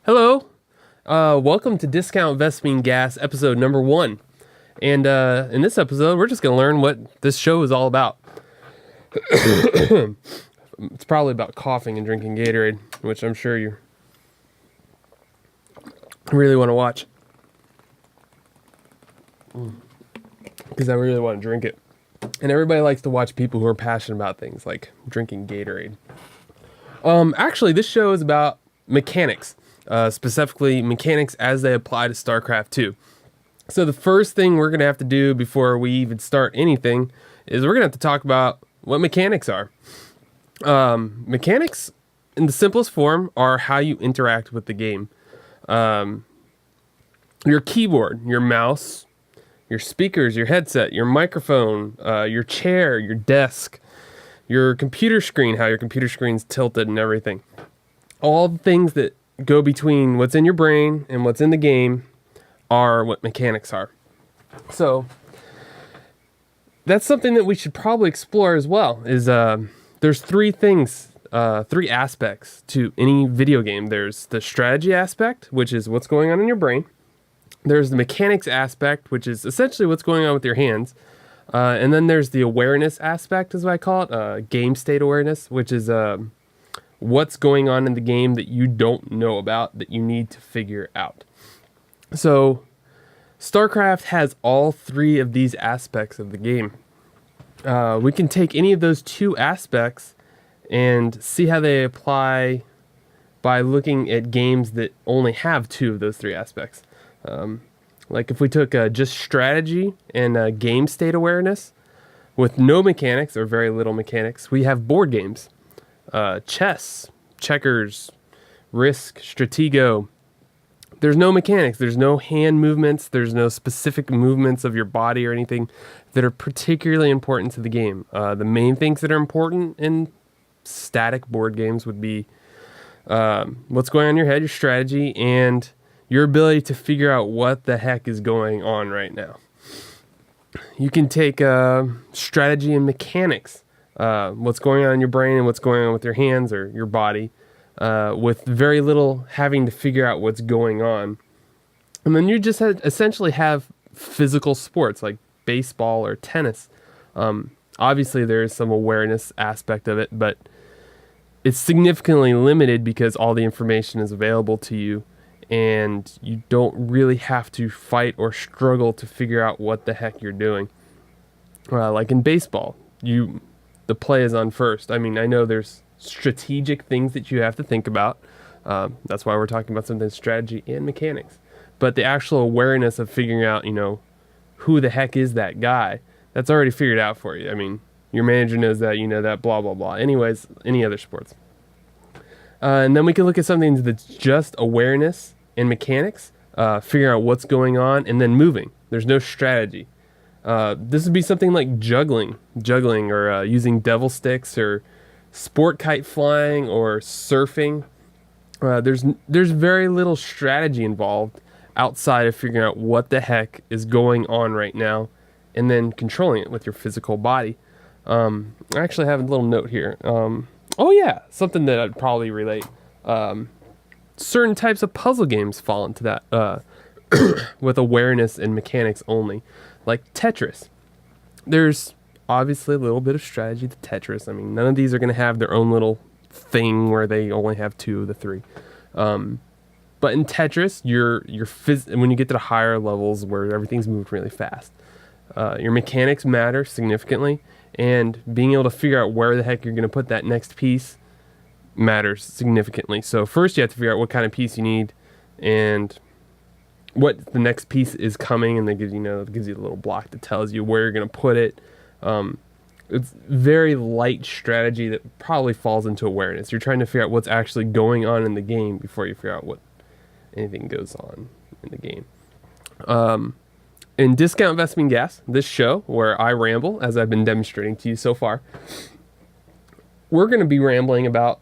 Hello, welcome to Discount Vespa Gas episode number 1. And in this episode, we're just going to learn what this show is all about. It's probably about coughing and drinking Gatorade, which I'm sure you really want to watch. Because I really want to drink it. And everybody likes to watch people who are passionate about things like drinking Gatorade. Actually, this show is about mechanics. Specifically mechanics as they apply to StarCraft 2. So the first thing we're going to have to do before we even start anything is we're going to have to talk about what mechanics are. Mechanics, in the simplest form, are how you interact with the game. Your keyboard, your mouse, your speakers, your headset, your microphone, your chair, your desk, your computer screen, how your computer screen's tilted and everything. All the things that go between what's in your brain and what's in the game are what mechanics are. So that's something that we should probably explore as well. Is there's three aspects to any video game. There's the strategy aspect, which is what's going on in your brain. There's the mechanics aspect, which is essentially what's going on with your hands. And then there's the awareness aspect, is what I call it, game state awareness, which is what's going on in the game that you don't know about that you need to figure out. So StarCraft has all three of these aspects of the game. We can take any of those two aspects and see how they apply by looking at games that only have two of those three aspects. Like if we took just strategy and game state awareness with no mechanics or very little mechanics, we have board games. Chess, checkers, Risk, Stratego. There's no mechanics. There's no hand movements. There's no specific movements of your body or anything that are particularly important to the game. The main things that are important in static board games would be what's going on in your head, your strategy, and your ability to figure out what the heck is going on right now. You can take strategy and mechanics. What's going on in your brain and what's going on with your hands or your body, with very little having to figure out what's going on. And then you just essentially have physical sports like baseball or tennis. Obviously, there is some awareness aspect of it, but it's significantly limited because all the information is available to you, and you don't really have to fight or struggle to figure out what the heck you're doing. Like in baseball, the play is on first. I mean, I know there's strategic things that you have to think about. That's why we're talking about something strategy and mechanics. But the actual awareness of figuring out, who the heck is that guy, that's already figured out for you. I mean, your manager knows that, that, blah, blah, blah. Anyways, any other sports. And then we can look at something that's just awareness and mechanics, figuring out what's going on, and then moving. There's no strategy. This would be something like juggling or using devil sticks or sport kite flying or surfing. There's very little strategy involved outside of figuring out what the heck is going on right now and then controlling it with your physical body. I actually have a little note here. Something that I'd probably relate. Certain types of puzzle games fall into that with awareness and mechanics only. Like Tetris. There's obviously a little bit of strategy to Tetris. I mean, none of these are going to have their own little thing where they only have two of the three. But in Tetris, when you get to the higher levels where everything's moved really fast, your mechanics matter significantly, and being able to figure out where the heck you're going to put that next piece matters significantly. So first you have to figure out what kind of piece you need and what the next piece is coming, and it gives you a little block that tells you where you're going to put it. It's very light strategy that probably falls into awareness. You're trying to figure out what's actually going on in the game before you figure out what anything goes on in the game. In Discount Vespa Gas, this show where I ramble, as I've been demonstrating to you so far, we're going to be rambling about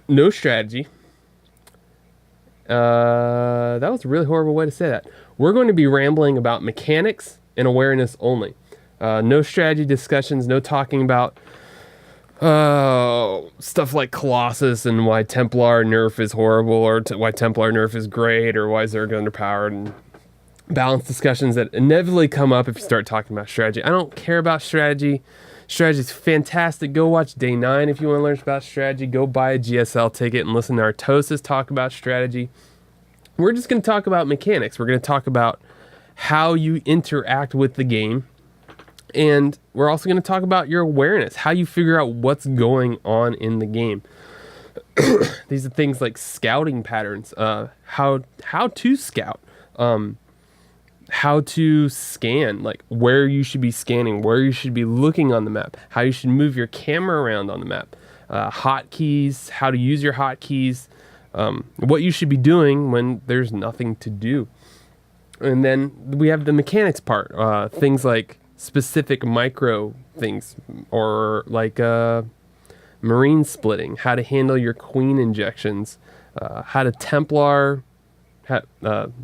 no strategy. That was a really horrible way to say that. We're going to be rambling about mechanics and awareness only. No strategy discussions, no talking about Stuff like Colossus and why Templar nerf is horrible, or why Templar nerf is great, or why Zerg underpowered, and balanced discussions that inevitably come up if you start talking about strategy. I don't care about strategy. Strategy is fantastic. Go watch Day 9 if you want to learn about strategy. Go buy a GSL ticket and listen to Artosis talk about strategy. We're just going to talk about mechanics. We're going to talk about how you interact with the game. And we're also going to talk about your awareness, how you figure out what's going on in the game. These are things like scouting patterns, how to scout, how to scan, like where you should be scanning, where you should be looking on the map, how you should move your camera around on the map, hotkeys, how to use your hotkeys, what you should be doing when there's nothing to do. And then we have the mechanics part, things like specific micro things, or like marine splitting, how to handle your queen injections, how to Templar. That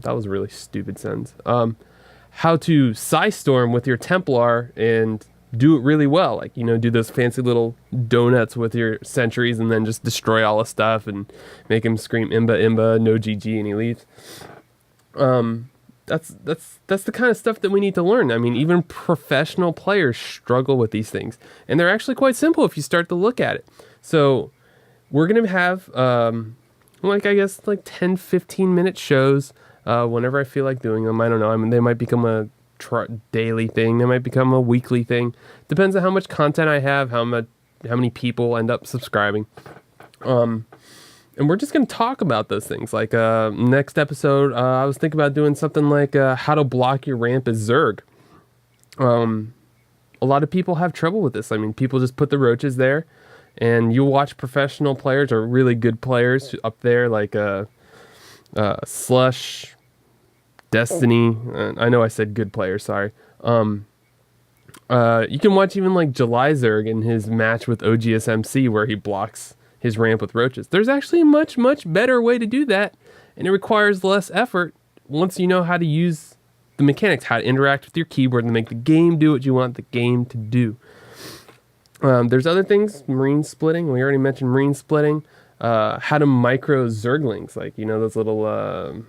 was a really stupid sentence. How to Psystorm with your Templar and do it really well. Like, do those fancy little donuts with your sentries and then just destroy all the stuff and make him scream Imba Imba, no GG, and he leaves. That's the kind of stuff that we need to learn. I mean, even professional players struggle with these things. And they're actually quite simple if you start to look at it. So we're going to have, I guess 10, 15-minute shows whenever I feel like doing them. I don't know. I mean, they might become a daily thing. They might become a weekly thing. Depends on how much content I have, how many people end up subscribing. And we're just going to talk about those things. Like next episode, I was thinking about doing something like how to block your ramp as Zerg. A lot of people have trouble with this. I mean, people just put the roaches there, and you watch professional players or really good players up there, like Slush, Destiny. I know I said good players, sorry. You can watch even like July Zerg in his match with OGSMC where he blocks his ramp with roaches. There's actually a much, much better way to do that, and it requires less effort once you know how to use the mechanics, how to interact with your keyboard and make the game do what you want the game to do. There's other things, marine splitting. We already mentioned marine splitting. How to micro Zerglings, like, those little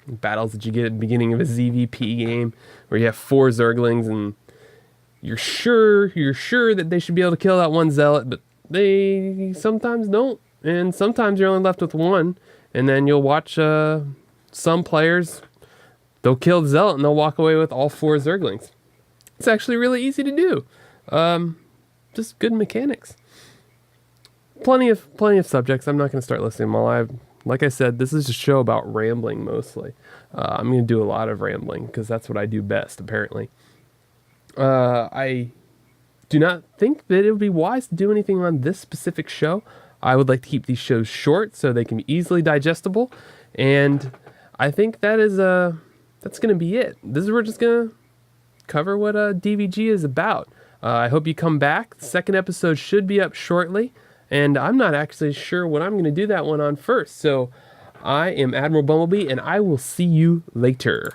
battles that you get at the beginning of a ZVP game where you have 4 Zerglings and you're sure that they should be able to kill that one zealot, but they sometimes don't, and sometimes you're only left with one, and then you'll watch some players, they'll kill the zealot and they'll walk away with all 4 Zerglings. It's actually really easy to do. Just good mechanics. Plenty of subjects. I'm not going to start listing them all. Like I said, this is a show about rambling mostly. I'm going to do a lot of rambling because that's what I do best, apparently. I do not think that it would be wise to do anything on this specific show. I would like to keep these shows short so they can be easily digestible, and I think that's going to be it. We're just going to cover what DVG is about. I hope you come back. The second episode should be up shortly, and I'm not actually sure what I'm going to do that one on first. So I am Admiral Bumblebee, and I will see you later.